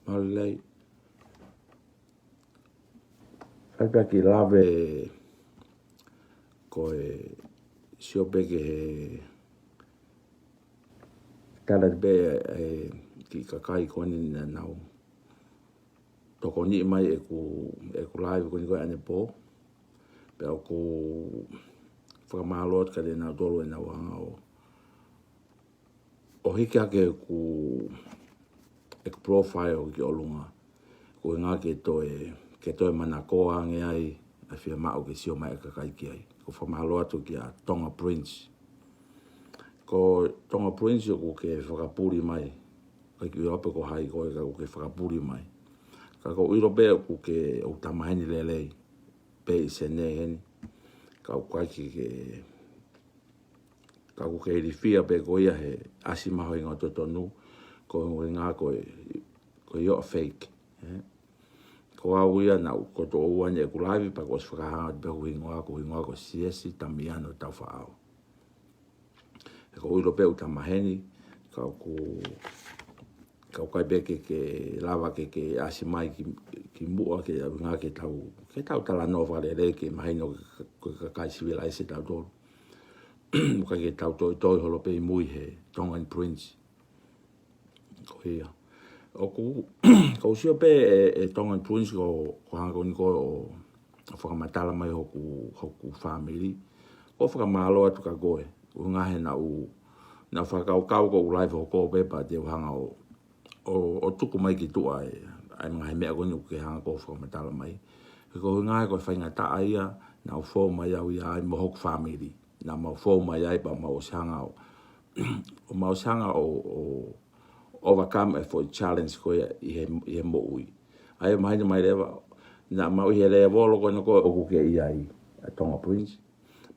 Malay. Kaka ki lave ko siope ke kala be ki kakai ko ni na nau. Toko ni mai e ku live ko ni ko ane po. Pe ko whakamālot ka le nā tolo e nā wanga o hiki ake ku profile ki o lunga. Ko ngā ke toe mana koa nge ai a whia mao ke sio mai ka kai ki ai. Ko whamalo atu ki a Tonga Prince. Ko Tonga Prince ko ke whakapuri mai. Kai ki uope ko hai koe ka ko ke whakapuri mai. Ka ko uiro be ko ke o tamaheni lelei. Pe i se ne heni. Ka ko kai ki ke ka ko ke rifia pe ko ia he asi maho inga totonu. Ko ngā ko i o fake. Ko au ia na ko to uane e kulavi pa ko whakahanga te pehu hingoa ko Siesi, TAMIANO, TAUFA'AO. E ko uiro peu tamaheni, ka kai beke ke lava ke asi mai ki mua ke ngā ke tau tala nova le ke mahino ke kai civilise tau tolu. Ka ke tau toi holo pe mui he Tongan Prince. Ko ia. O ko sio pe Tongan Prince ko hanga ni ko o whakamatala mai hoku family. O whakamalo atu ka goe. O ngahe na whakau ko live hoko pe pa te hanga o tuku mai ki tua ai ngahe mea koni ke hanga ko whakamatala mai. Ko ngahe ko whainga taa ia na o fo mai au ia ai mo hoku family. Na mo fo mai ai pa mo sanga o mo sanga o overcome for challenge ko i he mo ui. Ai mai lewa na mau i he lewa lo ko o ke ai a Tonga Prince.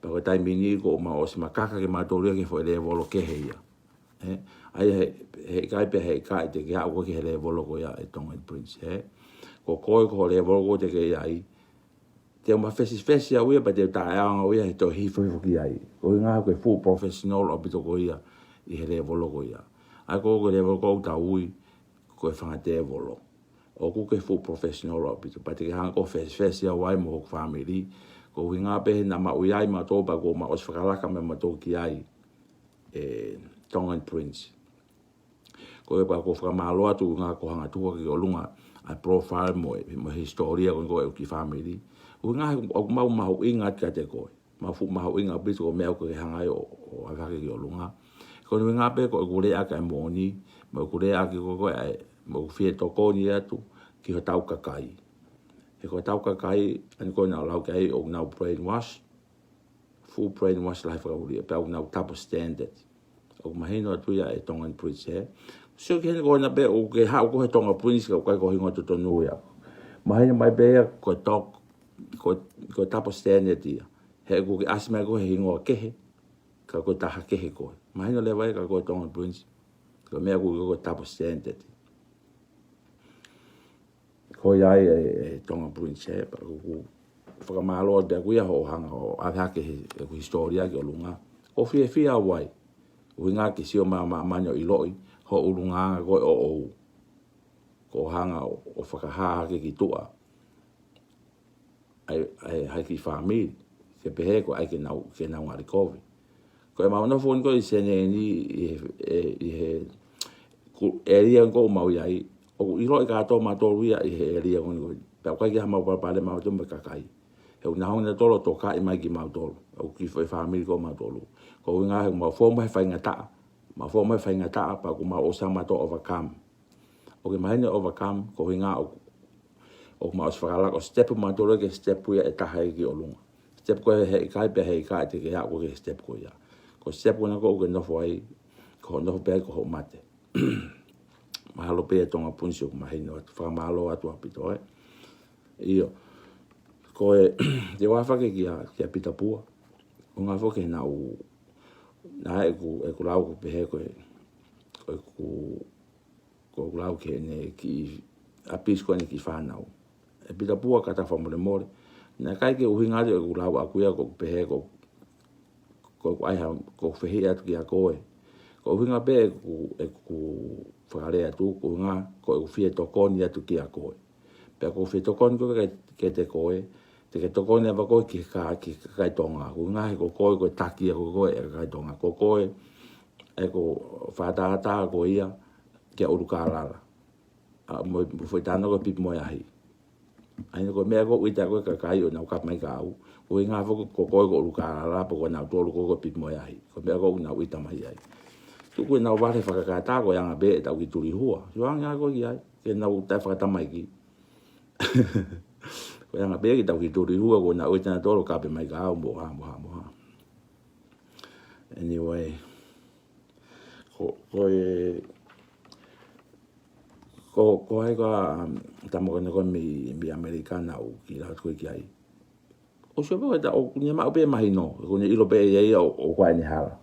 Pa ko tai mini ko ma o se makaka ke ma toria ke foi lewa lo ke he ia. Ai he kai pe he kai te ke a ko ke he lewa lo ko ia e Tonga Prince ko lewa ko te ke ai. Te ma fesi a uia pa te tae anga uia he to hifo ki ai. Ko ngā ko full professional o pito ko ia i he lewa lo ko ia. Ai ko level ko ta ui ko e whanga te volo. O ko ke full professional o pito. Pa te ke hanga ko fesi a wai mo family. Ko ngā pehe na ma ui ai ma tōpa ko ma os whakalaka me ma tō ki ai Tongan Prince. Ko e pa ko whakamalo atu ngā ko hanga tua ki o lunga a profile mo historia ko e ki family. Ko ngā o mau mahu inga ka te koe. Mahu inga pito ko mea ko ke hanga o avake ki o lunga. Ko ni ngā pe ko kure aka e moni, mo kure aka ko ai mo fie toko ni atu ki ho tau kakai. E ko tau kakai ani ko na lau kai o na brainwash, full brainwash life ka uri, pe o na tapo standard. O mahino atu ya e Tongan Prince So ke ko na pe o ke ha ko Tonga Prince ko ko hingo to no ya. Mahino mai be ko ko tapo standard dia. He ko ke asma ko hingo kehe. Ka ko ta HAKEhe ko. Mahino le vai ka ko Tonga Prince. Ko mea ko tapo standard. Ko ai Tonga Prince pa ko whakamalo de ko ia ho hanga o HAKEhe ko historia ki o lunga. O fia wai. O ngā ki sio manyo iloi ho ulunga ko ko hanga o whakaha ki tua. Ai ki family. Ke pehe ko ai ke nau ngari COVID. Ko ma no fon ko isene ni he area ko mau yai o iro ka to ma to ria he area ko pa ka ga ma pa le ma to me kakai e na hona tolo to ka i mai ki ma tolo o ki foi family ko ma tolo ko nga he ma fo ma fa ngata pa ko ma o sa ma to overcome o ke ma ne overcome ko nga o ma os fala ko step ma tolo ke step ya e ta hai ki o lunga step ko he kai pe he kai te ke ya ko ke step ko ya ko step na ko NOFO ai ko NOFO pe ko mate mahalo pe Tonga Prince ko mahino fa malo atu apito io ko de wa fa ke ki apita pua ko nga fo ke na e ku lau ko pe ko ko lau ke ne ki apis ko ne ki fa na e pita pua ka ta fa mo na kai ke uhinga de ku lau akuia ko pe ko ai ha ko fehi atu ki a koe. Ko uhinga pe ku whakarea tu ko ngā ko e whia tokoni atu ki a koe. Pea ko whia tokoni ko ke te koe, te ke tokoni a koe ki kai tonga. Ko ngā he ko koe ko taki a koe e kai tonga. Ko koe e ko whātāta ko ia ki a uruka alala. Mo whaitana ko pipi moe ahi. Aina ko mea ko uita koe ka kai o nau kapmai ka au. Ko ngā whako ko koe ko uruka alala po ko nau tolu ko pipi moe ahi. Ko mea ko nau uita mai ai. Tuku nau wale whakakata ko yanga be e tau ki turi hua. Yoanga ko ki ai. Ke nau tai whakatamai ki. Ko yanga be ki tau ki turi hua ko nau uita na tolu kape mai ka au moha. Anyway. Ko hai ko tamo kena ko mi Amerikana o ki la ko ki ai. O so ba da o ni ma o be mai no. Ko ni ilo be ye o kwa ni hala.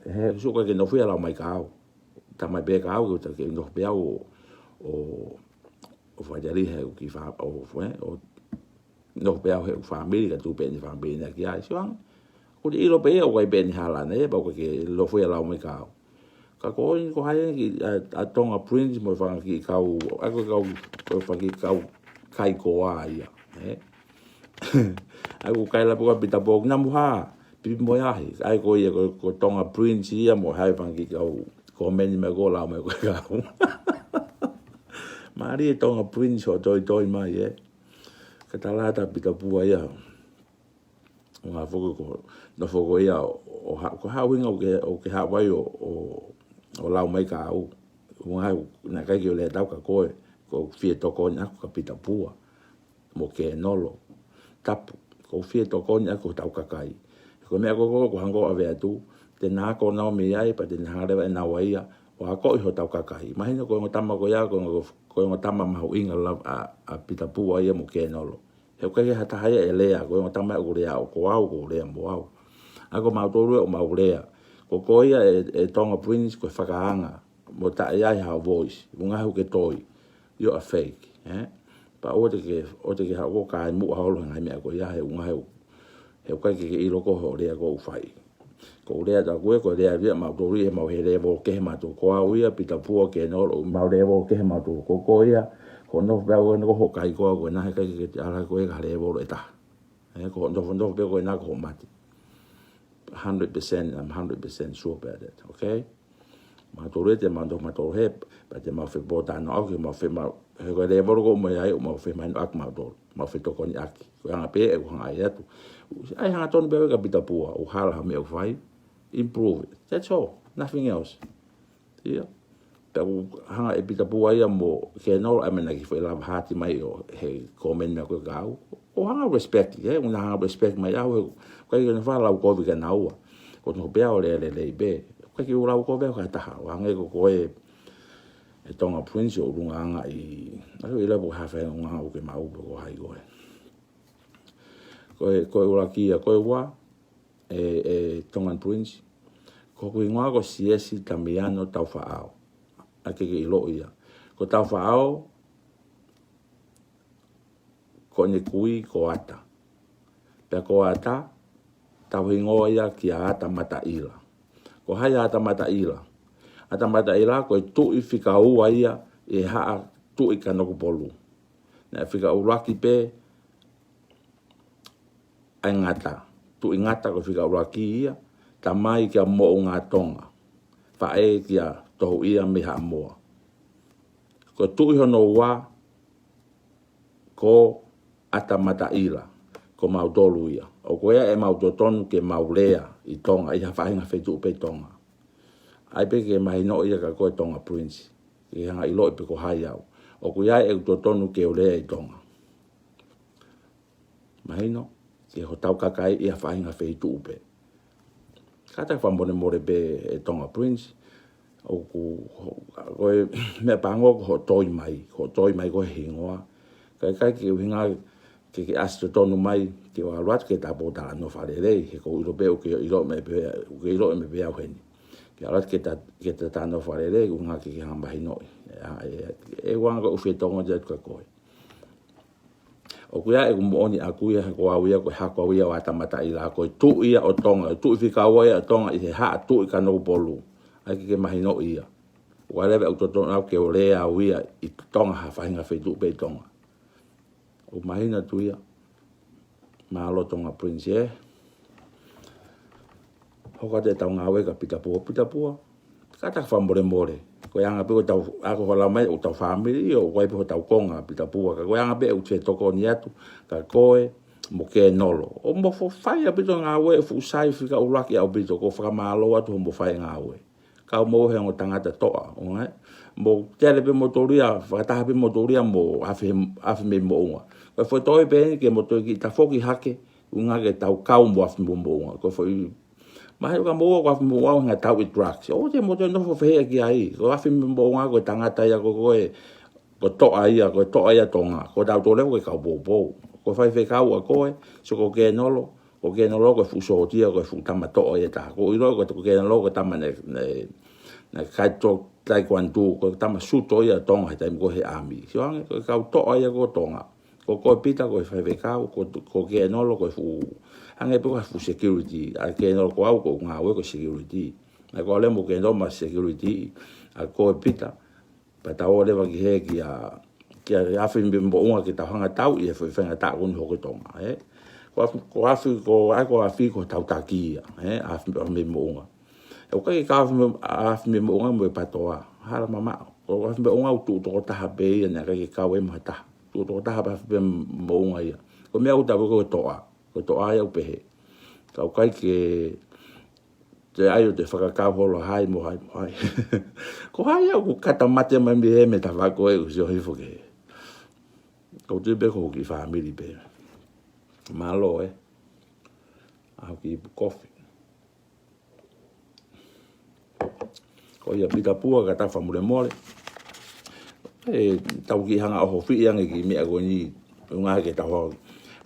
He so ko ke no fui ala mai ka. Ta mai be ka o ta ke no be o fajari he o ki fa o foi o no be he família tu be ni família ki ai so ko ni ilo be o vai be ni hala ne ba ko ke lo fui ala mai ka. Ka ko hai ki a Tonga Prince mo fa ki kau ako fa ki kau kai ko ai ako kai la po pita po na muha pi mo ya ai ko ye ko Tonga Prince ia mo hai fa ki kau ko men me go la me ko kau mari Tonga Prince o toi mai ka tala ta pita pu ai nga fo ko no fo ko ia o ko ha winga o ke ha wai o lau mai ka au na kai ki o le tau ka koe ko fie toko ni ako ka pita pua mo ke nolo tapu ko fie toko ni ako tau ka kai ko mea ko hango ave atu te nā ko nao me ai pa te nā rewa e nā waia o ako i ho tau ka kai mahina ko ngotama ko ia ko ngotama mahu inga a pita pua ia mo ke nolo he kai hata hai e lea ko ngotama e urea o ko au ko urea mo au ako mautoru o maurea ko koia e Tonga Prince ko whakaanga mo ta ia ha voice unga hu ke toi you are fake pa o te ke ha o ka mu ha lo ngai me ko ia he unga he kai ke i loko ho le ko fai ko le da ko le ia ma do ri ma he le vo ke ma to ko au ia pita pu ke no ma le vo ke ma to ko koia ko no ba ko no ho kai ko na he kai ke ala ko e le vo eta ko no be ko na ko mati 100%, I'm 100% sure about it, okay? Ma tore te mando ma tore he, pa te ma fe bota no au, ma fe ma he ko le borgo mo ai, ma fe ma ak ma do, ma fe to ko ni aki. Ko nga pe e ko nga ia tu. Ai hanga ton be ka pita pua, o hala ha me o fai, improve it. That's all, nothing else. Yeah. Pe hanga e pita pua ia mo ke no ai mena ki foi la hati mai o he komen na ko gau. O hanga respect, una hanga respect mai au. Kai ke fa lau ko ka naua ko no be o le be kai ke lau ko be ka ta wa ngai ko e Tonga Prince o runga nga i ai la bo ha fa nga o ke mau ko hai ko ula ki ko wa Tonga Prince ko nga ko Siesi TAMIANO TAUFA'AO ake ke ilo ia ko TAUFA'AO ko ni kui ko ata pe ko ata tau hingoa ia ki a ata mata ila. Ko hai ata mata ila. Ata mata ila ko e tu i fika ua ia e haa tu i KANOKUPOLU. Na fika uraki pe ai ngata. Tu i ngata ko fika uraki ia ta mai ki a mo ngā tonga. Fa e ki a tohu ia me haa moa. Ko tu i hono ua ko ata mata ila. Ko mau tolu ia. O koea e mau totonu ke mau lea i Tonga. I hawhainga whetu pe Tonga. Ai pe ke mahi no ia ka koe Tonga Prince. Ke hanga i loi pe ko hai au. O koea e totonu ke o lea i Tonga. Mahi no. Ke ho tau kakai i hawhainga whetu pe. Kata whambone more pe e Tonga Prince. O koe mea pango ho toi mai. Ho toi mai koe hingoa. Kai ke hinga ke asto tonu mai ke wa rat ke ta bota no fare rei ke ko ilo be o ke ilo me be au hen ke rat ke ta no fare rei unga ke hamba hino e wanga o fe tonga jet ka ko o ku ya e mo oni aku ya ko au ya ko hako ia wa tamata ila ko tu ia o Tonga tu fika wa ia Tonga i ha tu i KANOKUPOLU ai ke mahino ia Wa le au toto au ke o le au ia I tonga ha whahinga whetu pe tonga. O mahina tuia. Mahalo tonga prince Hoka te taunga weka pita pua. Kata whamore more. Ko anga pe o tau ako whala mai o tau family o wai pe o tau konga pita pua. Ko anga pe o te toko ni atu. Ka koe mo ke nolo. O mo fo whai a pito ngā we fu sai Fika uraki au pito ko whakamalo atu mo whai ngā we. Ka mo he o tangata toa. Mo tele pe motoria, whakataha pe motoria mo afi me mo unga. Ko foi toi pe ke mo toi ki ta foki hake unga ke tau kau mo afi mo unga. Ko foi mai ka mo ko afi mo unga tau I drugs. O te mo toi nofo fehe ki ai. Ko afi mo unga ko tangata ia ko toa ia tonga. Ko tau tole ko kau bo. Ko fai fe kau a koe so ko ke nolo. Ko ke nolo ko fu sotia ko fu tamato ia ta. Ko iro ko ke nolo ko tamane na kai to taekwondo ko tama suto ia tonga tai ko he ami so ang ko kau to ia ko tonga ko pita ko fa ve kau ko ke no lo ko fu ang e fu security a ke no ko au ko nga we ko security na ko le mo ke no ma security a ko pita pa ta ole va ki he ki a fin bimbo unga ki ta hanga tau ia fa ta un ho ko tonga ko afi ko tau taki a fin bimbo unga o kai ka af me mo nga mo patoa hala mama o af me nga tu to ta be na ka ka we mata tu to ta ba mo nga ia ko me uta ko toa ia pe ka kai ke te ai te faka holo hai mo hai ko hai ko kata mate me me ta va ko e so hifo ke ko te be ko ki family be malo au ki coffee ko ia pita pua ka ta famule mole tau ki hanga o fi yang ki me agoni unga ke ta ho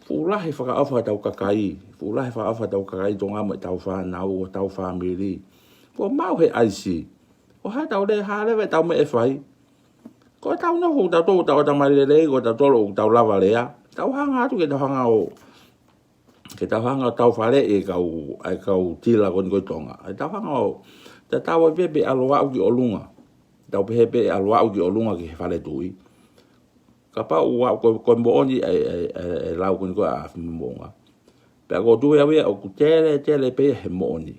fulahi faka afa tau kakai fulahi fa afa tau kakai tonga mo tau fa na o tau family ko mau he IC o ha tau le ha le tau me fai ko tau no ho tau ta mai le ko tau tau lava le ya tau hanga tu ke tau hanga o ke tau hanga tau fa le kau tila kon ko tonga tau hanga o ta tawa bebe aloa uki olunga tau bebe aloa uki olunga ki fale tui kapa ua ko mo oni lau ko a monga pe ko tu ya o ku tele pe he mo oni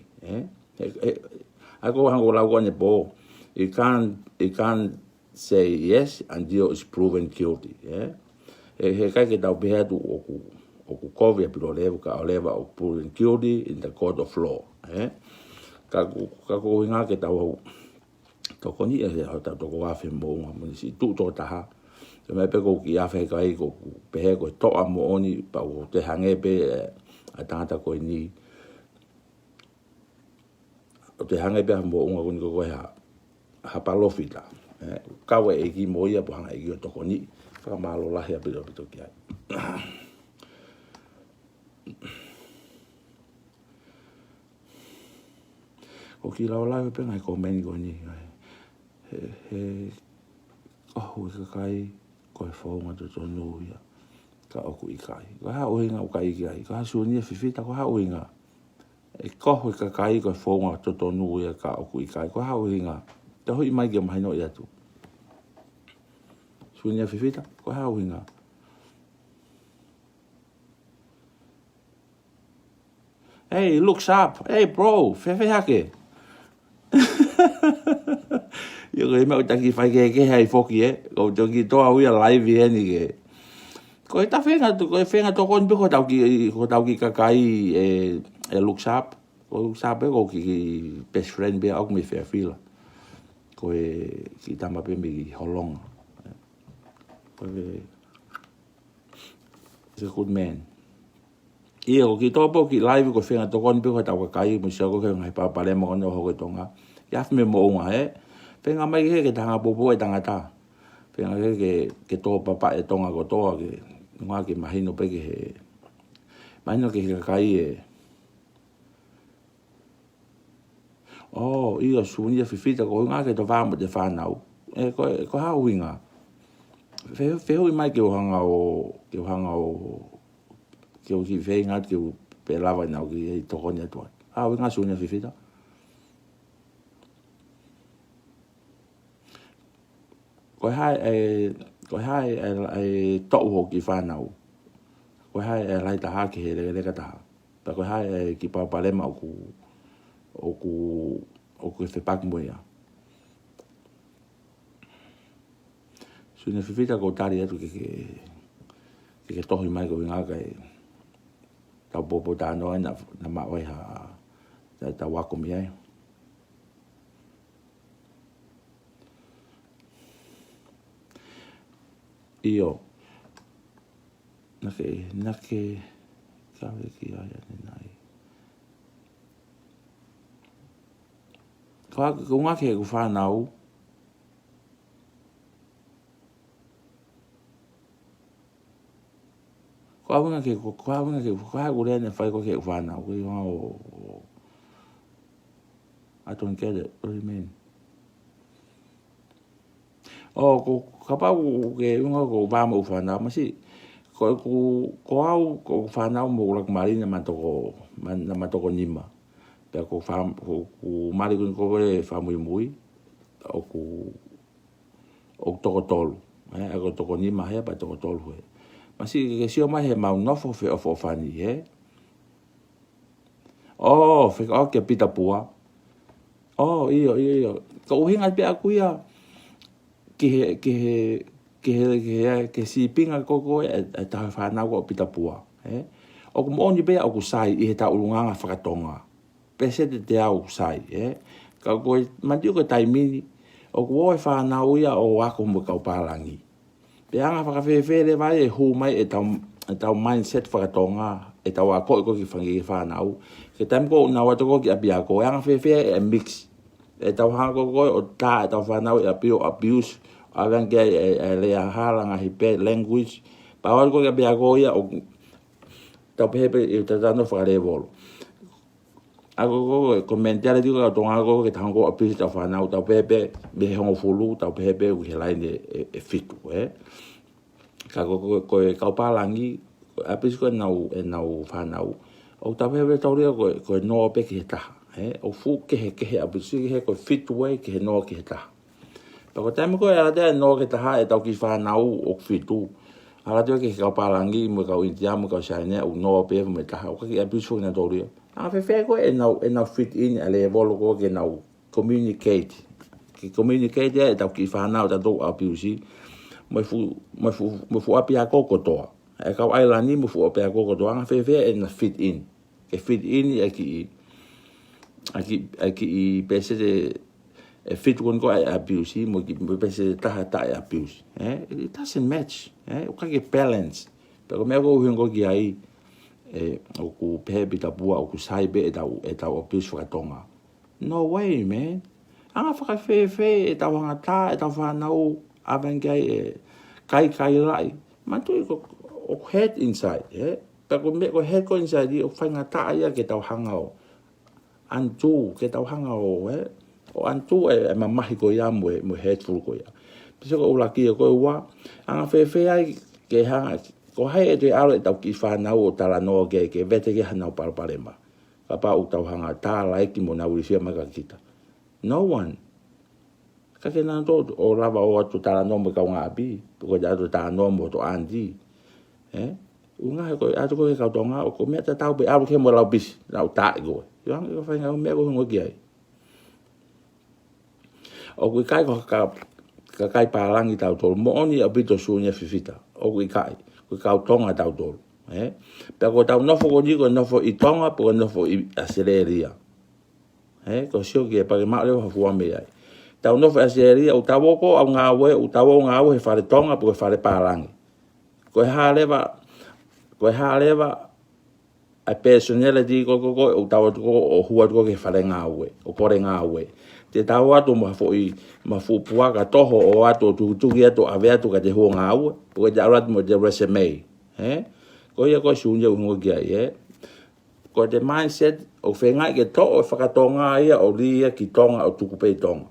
ako hango lau ko ne po you can't say yes until it's proven guilty he kai ke tau be tu o ku cover pe level ka level o proven guilty in the court of law ka ko nga ke tau to ko ni ta to ko afi mo mo si tu to ta ha te me pe ko ki afi kai ko pe ko to mo oni pa o te hange pe a tata ko ni o te hange pe mo unga ko ha palo fita ka we e ki mo ia po hanga e ki to ko ni ka malo lahi a pe to ki ai o ki la pe ngai ko meni ko ni he o ka kai ko fo ma to no ya ka o ku IKAI ka ha o hinga o kai IKAI ka su ni fifita ko ha o hinga e ko ka kai ko fo ma to no ya ka o ku IKAI ko ha o hinga te hoi mai ke mai no ya tu su ni fifita ko ha o hinga hey looks up hey bro fefe hake yo ko me ta ki fai ke hai foki ko to ki to au ya live ni ke ko ta fenga to kon be ko tau ki kakai looks up ko sabe ko ki best friend be au me fe fila ko ki tama pe mi holong ko is a good man o ki to po ki live ko fenga to kon be ko tau kakai mo sa ko ngai pa pale mo no ho ko tonga ya me mo nga penga mai ke tanga popo e tangata penga ke to papa e tonga ko to ke nga ke mahino pe ke mahino ke kai ia sunia fifita ko nga ke to va mo de fa nau ko ha winga fe mai ke hanga o ke o ki venga ke pe lava nau ke to konya to ha winga sunia fifita Ko hai e tau ho ki whanau. Ko hai e lai ta hake he le kata. Pa ko hai e ki papalema o ku whepak moia. Sune whiwhita ko tari atu ke tohi mai ko inga kai tau popo tānoa na mawai ha tau wako mi ai. Iyo. Nake kawe ki aia nai. Ko ngake ku whanau. Ko awinga ke ne whai ko ke whanau. Ko i I don't get it. What do you mean? Oh, ko kapau ke unga ko vama ufana masi ko au ko fana mo lak mari na matoko nima. Pe ko fam ko mari ko mui o toko tolu. Ako toko nima he pa toko tolu he. Masi ke sio mai he mau nofo fe of fani he. Oh, fe ke pita pua. Oh, iyo. Ko hinga pe aku ya. Ke si pinga koko e ta whanau ko pita pua. O ku mooni bea o ku sai i he ta ulunganga whakatonga. Pese te au sai. Ka koe mantiu ko taimini o ku oe whanau ia o ako mo kau palangi. Pe anga whakawhewhere vai e hu mai e tau mindset whakatonga e tau ako ko ki whangi whanau. Ke taim ko na watoko ki api ako. E anga whewhere e mix. E tau hako koe o tā e tau whanau e apio abuse. Awan ke le halanga hi pe language pa wa ko ke ko ia o tau pepe e tratando fare vol ako komentare digo ka tonga ko ke tango api tau whanau tau pepe be hongo fulu tau pepe u helai e fitu ka ko palangi api ko nau whanau o tau pepe tau ria ko no pe ke ta o fu ke api he ko fitu we ke no ke ta. Pako taime koe ala tea no ke taha e tau ki whanau o whitu. Ala tea ke kau palangi mo kau intia mo kau sainea o no pe mo taha o kaki abisu na tauria. Anga whewhea koe e nau fit in e le volo koe ke nau communicate. Ke communicate e tau ki whanau tatou abiusi. Mo fu api a kokotoa. E kau ailani mo fu api a kokotoa. Anga whewhea e na fit in. Ke fit in e ki i pese de e fit one go abuse mo pese taha abuse it doesn't match o ka ke balance pero me go hingo ki ai o ku pepe ta bua o ku sai be e tau abuse fa tonga no way man anga fa fe e tau hanga ta e tau fa nau avangai kai lai man tu o head inside pero me go head go inside o fa ngata ia ke tau hanga o antu ke tau hanga o o antu e mamahi ko ia mo hateful ko ia. Piso ko ulaki ko wa anga fe ai ke hanga ko hai e te ale tau ki whanau o tala no ke vete ke hanau parparema. Kapa o tau hanga tala e ki mo na urisia maka kita. No one. Ka ke nana tō o lava o atu tala no mo kau ngā api. Ko te atu tala no mo to andi. Unga ko atu ko ke kau tonga o ko mea ta tau pe alu ke mo lau bis. Lau tae koe. Yoang ko whainga o mea ko hingo ki ai. O kui kai ko ka kai palangi tau tolu mo oni a bito sunya fifita o kui kai kui kau tonga tau tolu pe ko tau nofo ko digo nofo i tonga po nofo i asereria ko sio ke pa ma le ho fuame ai tau nofo asereria o tau ko au ngawe o tau ngawe fare tonga po fare palangi ko haleva a personality ko o tau ko o hua ko ke fare ngawe o kore ngawe te tau atu mafupua ka toho o atu tuki atu ave atu ka te hoa ngau po te arat mo te resume ko ia ko sunja ungo kia ko te mindset o whengai ke to o whakatonga ia o ria ki tonga o tukupe tonga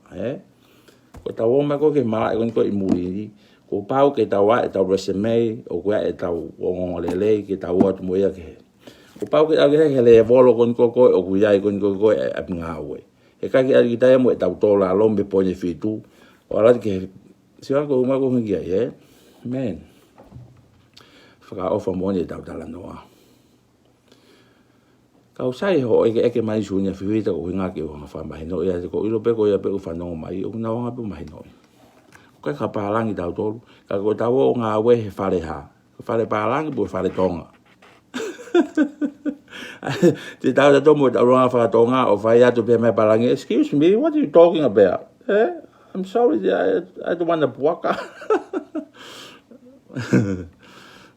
ko tau oma ko ke maa ko i muri ko pau ke tau a e tau resume o kua e tau o ngongolele ke tau atu mo ia ke ko pau ke ake le volo kon ko o kuiai kon ko e api ngau e kaki ari kita mo e tau tola lombe ponye fitu o ala ke Siya ko uma ko ngia ye. Man. Faka-ofa mo ni tau tala noa. Kau sai ho eke mai sunya fifita ko hinga ke ho fa mai no ya ko ilo pe ko ya pe ko fa no mai o na nga pe mai no. Ko ka palangi tau tolu. Ka ko tau nga we he fare ha. Fare palangi bo fare tonga. Te tau to mo tau nga fa tonga o fa ya to pe mai palangi. Excuse me, what are you talking about? I'm sorry, I don't want to waka.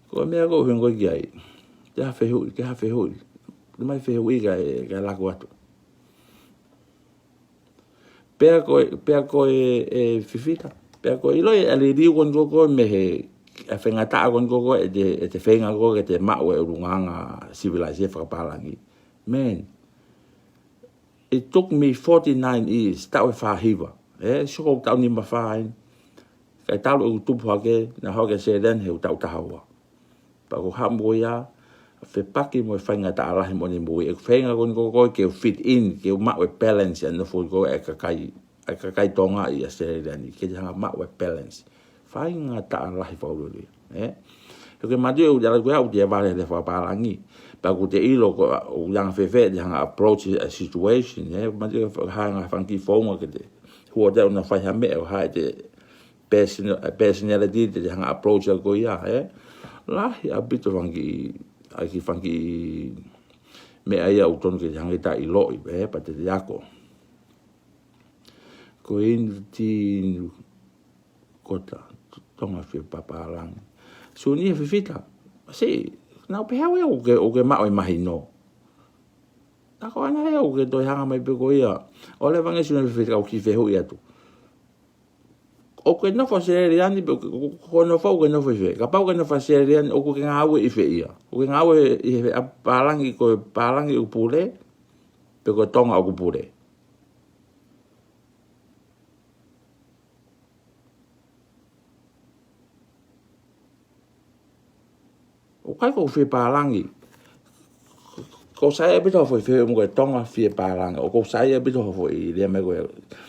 Ko mea ko hingo ki ai. Te hafe hui. Te mai fe hui ka lako atu. Pea ko e fifita. Pea ko ilo e ali riu kon koko me he a whengata kon koko e te whenga koko e te mau e urunganga civilise e whakapalangi. Man, it took me 49 years tau e whahiwa. Soko tau ni mawhain. Kai tau e utupu hake, na hoke se den he utau tahaua. Pa ko hambo ia, fe paki mo e whainga ta alahi mo ni mui. E whainga kon koko ke fit in, ke mau e balance ya nofo ko e kakai tonga i a se den. Ke te hanga mau e balance. Whainga ta alahi whaururi. Ke matu e ujala kua uti e vare le whapalangi. Pa ko te ilo ko u yang fefe te hanga approach a situation. Matu e hanga whanki whaunga ke te. Hua te una whai hame o hae te personality te hanga approach a ko ia, Lahi a bito whangi mea ia utonu ke te hanga ta iloi, pa te ako. Ko ti kota, tonga whia papalangi. So ni whiwhita, si, nau pehawe o ke mao e mahi no. Ako ana hea o ke toi hanga mai peko ia. O le vange suna whiwhita o ki whehu ia tu. O ke nofo sereriani, ko nofo o ke nofo i whe. Ka pau ke nofo sereriani, o ke ngāwe i whe ia. O ke ngāwe i whe a palangi ko palangi o pule, peko tonga o pule. O kai ko whe palangi. Ko sai e bito foi fe mo tonga fie paranga o ko sai e bito foi le me go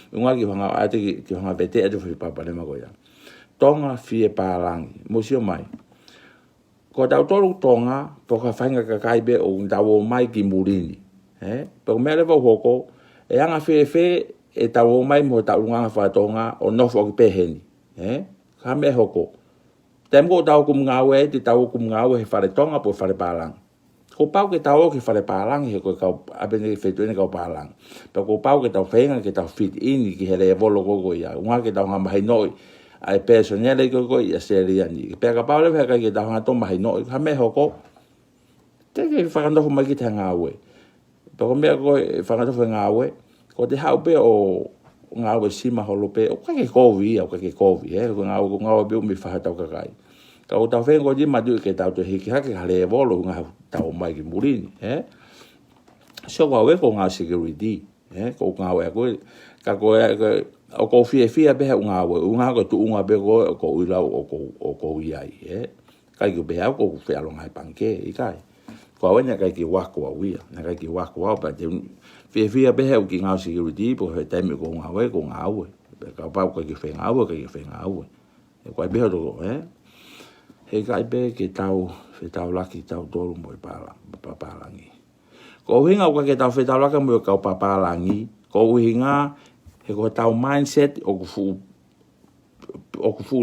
unga ki hanga ate ki hanga bete ate foi papa le mago ya tonga fie parangi mo sio mai ko tau tolu tonga po ka fainga ka kai be o ndawo mai ki murini po me le vo hoko e anga fe e tau mai mo tau nga fa tonga o no fo ki peheni ka me hoko temgo tau kum ngawe ti tau kum ngawe he fare tonga po fare parang ko pau ke tau ke fare palang he ko ka abene fetu ne ka palang pa ko pau ke tau fenga ke tau fit in ki hele volo go ya unha ke tau nga mai noi ai personele go ya seriani pe ka pau le ka ke tau nga to mai noi ha me hoko te ke fakando fo mai ki tanga we pa ko me ko fakando fo nga we ko te hau pe o nga we sima holo pe o ka ke kovi o ka ke kovi ko nga be mi fa tau ka kai ka o tau whengo di madu ke tau te hiki hake hale e volo ngā tau mai ki murini, So ka we ko ngā security, ko ngā we koe, ka koe, o ko fia beha ngā we, ngā ko tu unga be ko uilau o ko iai, Kai ki beha ko whialo ngai panke, ikai. Ko awe na kai ki wako a wia, na kai ki wako a pa te fia beha o ki ngā security, po he taimi ko ngā we, ka pau kai ki whenga awe, Ko ai beha toko, He kai be ke tau laki tau tolu mo i papalangi. Ko hinga o ke tau tau laki mo i kau papalangi, ko hinga he ko tau mindset o ku fu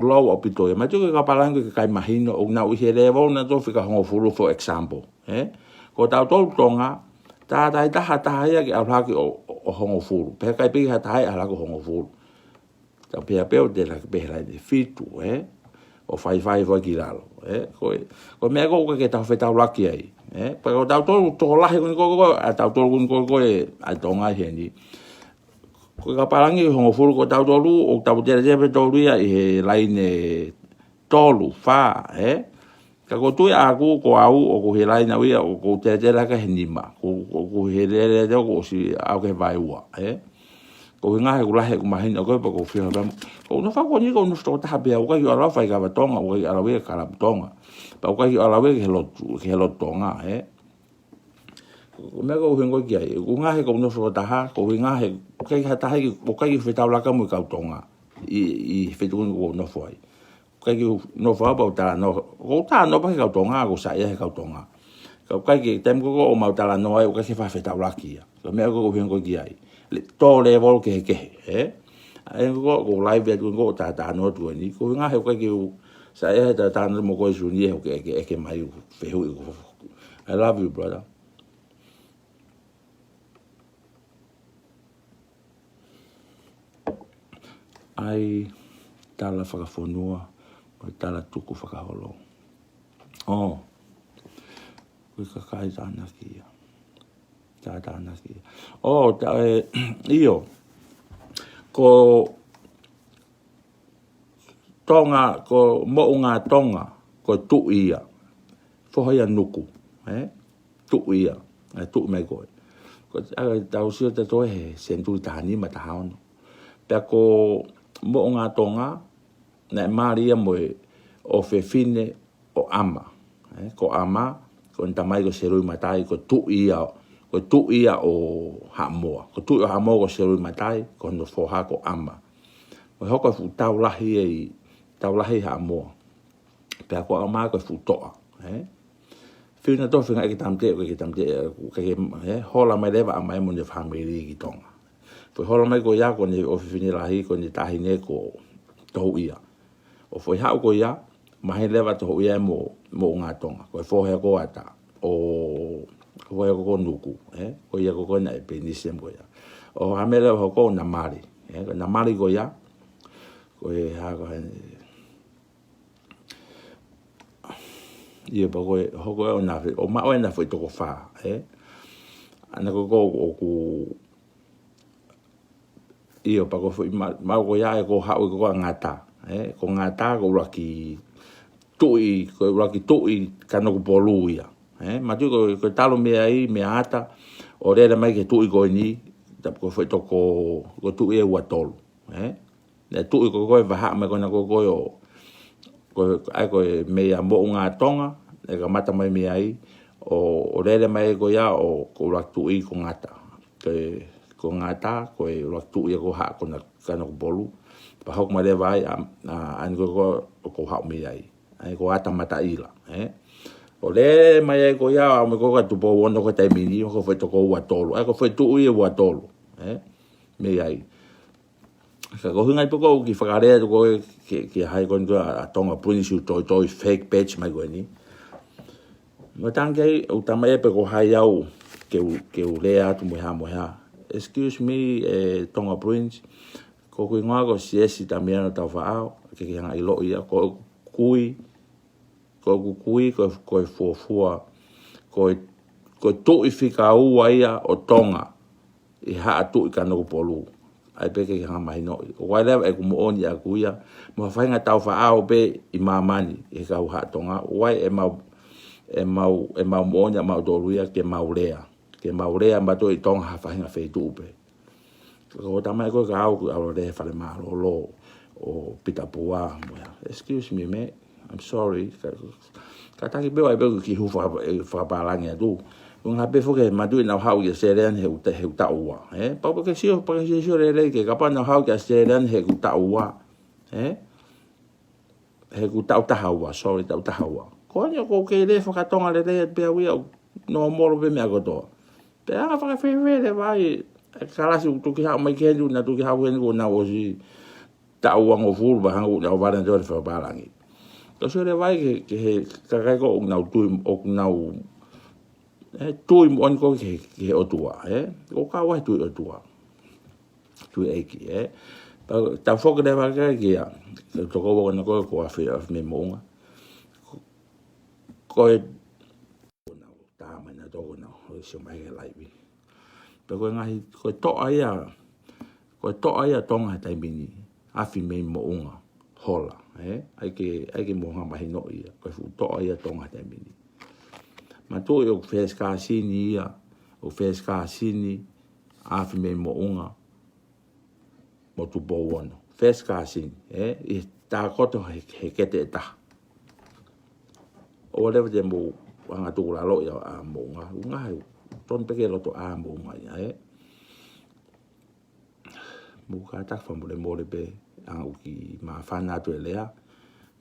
lau o pitoia. Ma tuke ka papalangi ke kai mahino o na uhe levo na to fika hongo fulu for example. Ko tau tolu tonga, tai taha ia ki auraki o hongo fulu. Pe kai piki hatai alako hongo fulu. Tau pia peo de la pehela de fitu, o fai wa ki lalo, ko me ko ke tau tau laki ai, pa ko tau to lahi ko a tau tolu ko a tonga heni. Ko ka palangi hongo fulu ko tau tolu o tau te pe tolu ia i laine tolu fa, ka ko tu a ko au o ko he laina ia o ko te la ka henima, ko he le ko si au ke vai wa, ko nga he kulahe ku mahina ko pa ko fia ba ko no fa ko ni ko no sto ta be o ka yo ala fa ka ba tonga o ka ala we ka la tonga pa o ka yo ala we ke lo tonga ko me ko hingo ki ai ku nga he ko no sto ta ha ko nga he ka ta he ko ka i fe ta la ka mo ka tonga i fetu ko no foi kai ki no fa ba ta no ko ta no ba ka Tonga ko sa ia ka Tonga ka kai ki tem ko o ma ta no ai ka ke fa feta lakia ko me ko ko ko ki ai to level ke ai ko live ko ta no tu ni ko nga he kai ki sa ia ta no mo ko su ni ke mai fe hu I love you brother. Ai tala whakafonua o tala tuku whakaholo. Oh, kui kakai tāna kia. Tāna kia. Oh, iyo. Ko Tonga, ko mo'unga Tonga, ko tu'ia. Whohia nuku. Tu'ia. Tu me koe. Ko tau sio te toe he sentu tahani ma tahaono. Pea ko mo ngā Tonga, na maria moe o fefine o ama. Ko ama, ko ntamai ko serui matai, ko tu'ia o Hamoa. Ko tu'ia o Hamoa ko serui matai, ko no foha ko ama. Mo hoko fu tau lahi Hamoa. Pea ko ama ko fu toa. Whina tō whinga ki tamte, hola mai lewa amai mo ne whamiri ki Tonga. Foi hola mai ko ia ko ni o fini lahi ko ni tahine ko tohu ia. O foi hau ko ia, mahi lewa tohu ia mo ngā Tonga. Ko e whohea ko ata o whohea ko nuku. Ko ia ko na e penisem ko ia. O hame lewa ko na mari. Na mari ko ia. Ko e hako ia pa ko e hoko e o na o mao e na foi toko wha. Ana ko iyo pa ko foi mau ko ia ko hau ko ngata ko ngata ko raki tui kanokupolu ia ma tu ko talo me ai me ata o re mai ke tui ko ni tap ko foi to ko tui e watol ne tui ko va me ko na ko ai ko me a mo nga Tonga e ka mata mai me ai o re mai ko ia o ko tui ko ngata ko ngata ko e rotu ia ko ha ko na kanokupolu pa hok ma le vai an ko ha mi ai ko ata mata ila o le mai ko ia me ko tu po wono ko tai mini ko foi to ko wa tolo ko foi tu ia wa tolo me ai ka ko hungai po ko ki whakarea ko ki hai kon a Tonga Prince toi fake page mai ko ni mo tangai o tamai pe ko hai au ke u le atu mo ha excuse me, Tonga Prince, ko kui ngā ko Siesi TAMIANO TAUFA'AO, ke hanga ILOA ia, ko kui, ko e fuafua, ko tui Fika ua ia o Tonga, i haa tui kanokupolu, ai pe ke hanga mahino. O wailewa e kumuoni a kuia, mo whainga TAUFA'AO pe i mamani, i kau haa Tonga, wai e mau muoni a mau doruia ke mau lea. Ke maurea mato i Tonga hawhahinga wheitu upe. Ko tamai koe ka au re whare mahalo o pita pua. Excuse me, mate. I'm sorry. Ka tangi bewa e bewa ki hu whapalangi atu. Unga pe fuke matu i nau hau ki a serean he uta ua. Pau ke sio re ke kapa nau hau ki a serean he uta ua. He uta utaha ua. Sorry, ta utaha ua. Ko ni ko ke le whakatonga le pia wia no moro pe mea kotoa. Pe anga whakawhiwhere vai, karasi tuki hau mai kendu na tuki hau hengu na osi tauang o furu ba hangu na o varen jore whapalangi. Ka sure vai ke he kakai ko nau tui mo on ko ke he otua, o ka wai tui otua. Tui eiki, Ta whoka re waka ki a, toko waka na koe ko a whia me mounga. Koe tāma na toko na hoi sio mai ke laiwi. Pe koe ngahi, koe toa ia Tonga he taimini, awhi me mounga, hola, Aike mounga mahi no ia, koe fu toa ia Tonga he taimini. Ma tō i o wheska sini ia, o wheska sini, awhi me mounga, mo tu bowono. Wheska sini, I tā koto he kete e taha. O lewa te mo wanga tūku lalo ia a mounga, unga hei, ton peke loto a mounga ia, Mo ka tak whamure more pe, anga uki mawhana atu e lea.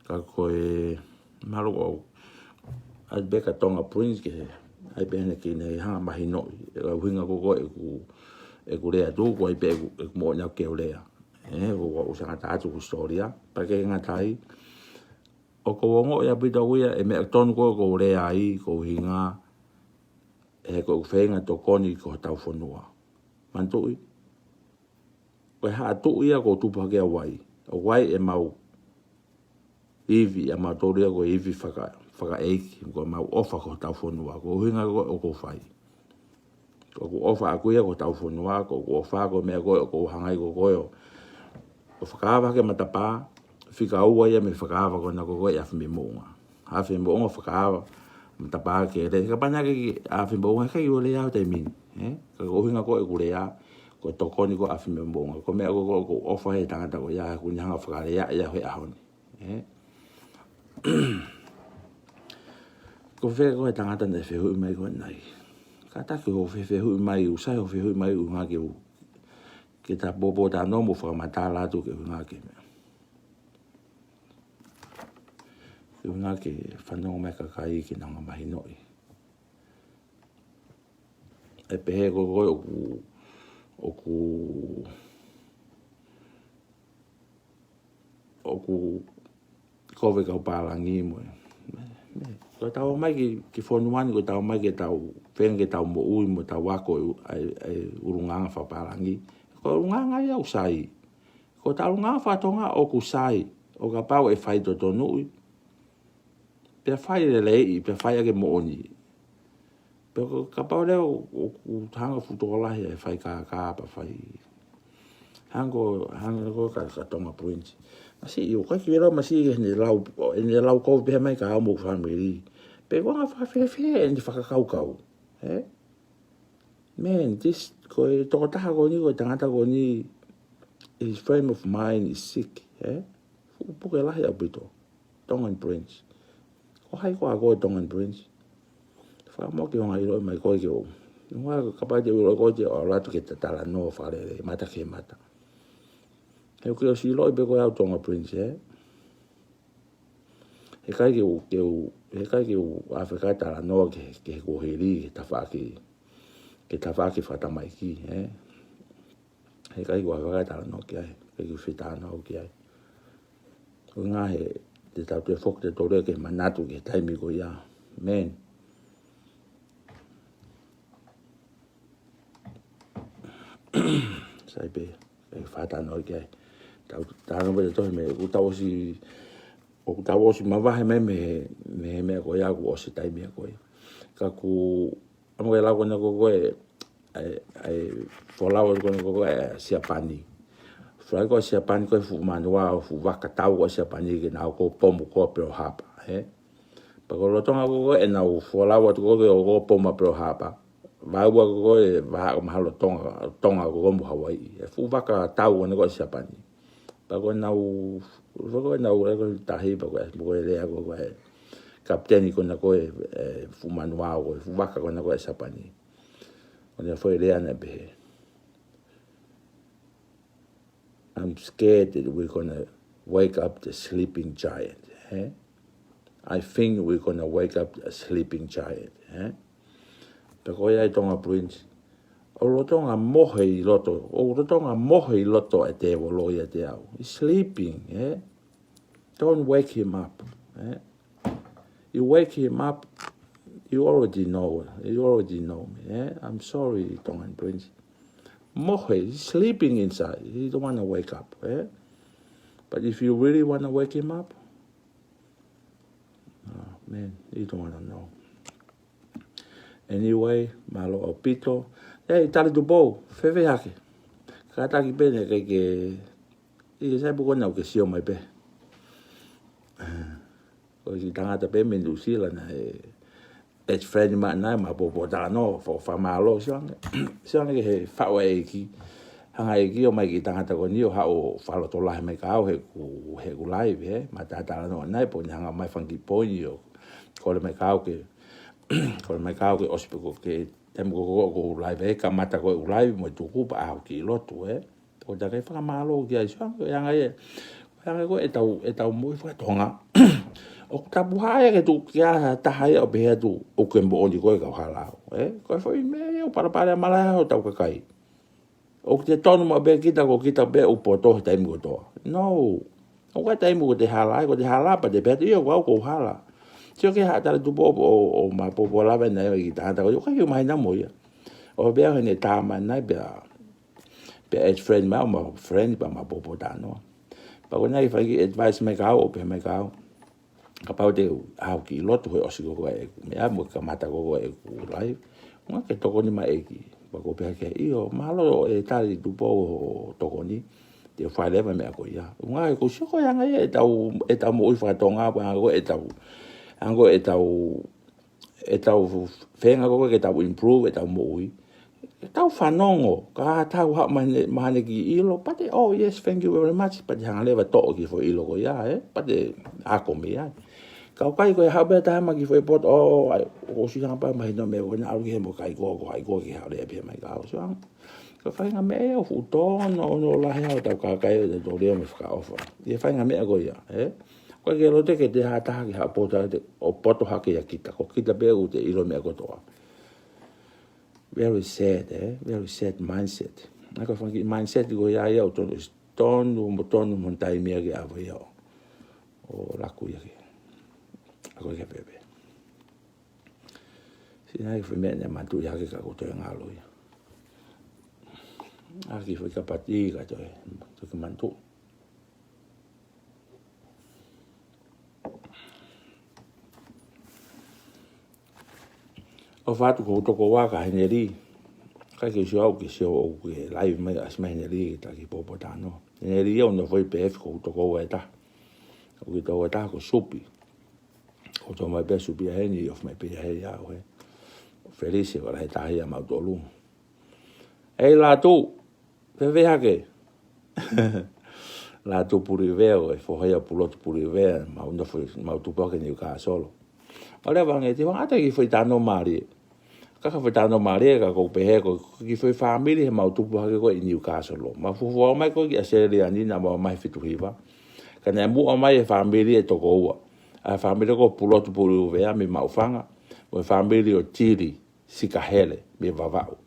Ka koe mahalo o ai beka Tonga Prince ke ai pehene ki nei hanga mahi noi. E ka uhinga koko e ku lea tu ko ai pe e ku mo nyau ke o lea. O usanga tātu ku storia. Pake ngatai. O ko wongo ia pita uia e mea tonu ko lea ai ko uhinga e ko whenga to koni ko tau whanua. Mantui. Koe haa tu ia ko tupa ke a wai. O wai e mau iwi a mau tōria ko iwi whaka-SecurityGuard ko mau ofa ko tau whanua. Ko uhinga ko o ko whai. Ko ofa a kuia ko tau whanua. Ko ofa ko mea koe o ko hangai ko koe o whakaawa ke matapā. Fika ua ia me whakaawa ko na ko koe a whime moonga. A whime moonga whakaawa. Matapā ke re. Ka pana ke a whime moonga kai o lea o te mini. Ka uhinga ko e ku lea. Ko tokoni ko a whime moonga. Ko mea ko ofa he tangata ko ia. Ko nyanga whakarea ia hoi ahoni. Ko wheka ko he tangata nei whehui mai ko nai. Ka taki ho whehui mai. Usai ho whehui mai u ngā ke u. Ke ta bobo ta nomo whakamata lātu ke u ngā ke mea. Ke u ngā ke whanonga mai kakai ki nanga mahi noi. E pehe ko koe o ku kowe kau pārangi mo. Ko tau mai ki whonuani, ko tau mai ke tau whenga ke tau mo ui mo tau wako ai urunganga whapārangi. Ko urunganga ia usai. Ko tau urunganga whatonga o ku sai. O ka pau e whai to tonui. Pea whai le lei, pea whai ake mo oni. Pea ka pau leo o hanga futolahi e whai KAPA whai. Hanga ko ka Tonga Prince. Masi yo ka kira masi ne lau ko be mai ka mo family. Pe ko nga fa en whakakau. Man, this ko to ta ko ni ko tangata ko ni his frame of mind is sick, Puke lahi abito. Tongan Prince. Ko hai ko ako Tongan Prince. Fa mo ki nga ilo mai ko ki o. Nga kapag de ilo ko je o ratu ke tatala no fa le mata ke mata. Eu creo si lo be ko au Tonga Prince, He kai ke u Afrika tala no ke ko heri ta fa ki fata mai ki, He kai ko Afrika tala no ki ai, ke fetana o ki ai. Nga he te tau te fok te tore ke manatu ke taimi ko ia. Man. Sai be, ke fata no ki ai. Tau me to me utawosi mawahe me ko ia ko osi tai me ko. Ka ku amo la ko na ko ai folawa ko ko siapani. Frai ko siapani ko fu manua fu waka tau ko siapani ke na ko pomo ko pero hapa, Pa ko lotonga ko e na folawa ko pomo pero hapa. Vai ko va mahalo tonga ko mo Hawaii. Fu waka tau ko siapani. Pako nau ko tahi pako le ko kapteni ko na ko fumanua ko waka ko na ko sapani. Ona foi le ana be. I'm scared that we're gonna wake up the sleeping giant, I think we're gonna wake up a sleeping giant, Pako ia Tonga Prince. O loto nga mohe I loto. O loto nga mohe I loto e te wolo ia te au. He's sleeping, Don't wake him up, You wake him up, you already know. You already know me, I'm sorry, Tongan Prince. Mohe, he's sleeping inside. He don't want to wake up, But if you really want to wake him up, oh, man, you don't want to know. Anyway, malo o pito. Tali tu bou, fewe hake. Kataki pene ke sai buko nau ke sio mai pe. Ko si tangata pe me Lucila na friend ma na ma popo ta no fo fa malo siang ke he fa we ki hanga ki o mai ki tangata ko ni o ha o fa lo to la mai ka o he ku live ma ta no nai po hanga mai fangi po ni o ko le mai ka o ke ospeko ke tempo ko live ka mata ko live mo tu ku pa au ki loto o ta ke fa malo ki ai so yang ai ko e tau mo fa tonga o tapu hae ke tu kia ta hae o beha tu o ke mbo oni koe ka halao ko foi me o para mala o tau kakai o te tonu ma be kita ko kita be o poto tai mo to no o ka tai mo te hala ko te hala pa te be yo ko hala tio ke ha ta tu bo o ma po la be na ki ta ko ka yo mai na mo ya o be ha ne ta ma na be ex friend ma friend pa ma po ta no pa ko na i fa ki advice me ka o pe me ka kapau te au ki loto ho osi ko e me amo ka mata ko e ku lai nga ke toko ni mai ki pa ko pe ke io malo e tali tu po toko ni te fa leva me ko ya nga ko so ko yang e tau mo i fa tonga pa ko e tau fenga ko ke tau improve e tau mo i tau fanongo ka tau ha mane ki ilo pa te oh yes thank you very much pa te hanga leva to ki fo ilo ko ya pa te ako me ya kau kai ko ha be ta ma ki foi pot o si hanga pa mai no me ko na algi mo kai ko ki ha le pe mai ka so ko fai nga me o futo no la ha ta ka kai de do le me fa ofa e fai nga me ko ya ko ke lo te ke te ha ta ki ha pota o poto ha ke ya kita ko kita be u te ilo me ko to very sad very sad mindset na ko fa ki mindset go ya o to ton mo tai me ke avo ya o la ku ya ako ke bebe sina foi me na matu ya ke ka ko to ngalo ya aki foi kapati ka to ke mantu o fatu ko to ko wa ka heneri ka ke sio o ke live me as me heneri ta ki popo ta no heneri o no foi pf ko to ko wa ta o ki to wa ta ko supi o to mai be supi heni of mai pe ya we felice va la ta ya ma to lu la tu pe ve hake la tu puriveo e fo ya pulot puriveo ma no foi ma tu po ke ni ka solo ora va nge ti va ata ki foi tano mari ka foi tano mari ka ko pe ko ki foi family ma tu po ke ko ni ka solo ma fu mai ko ki asere ani na ma mai fitu riva kana mu o mai family e to ko a family ko pulot puriveo mi ma ufanga o family o tiri sikahele me vavao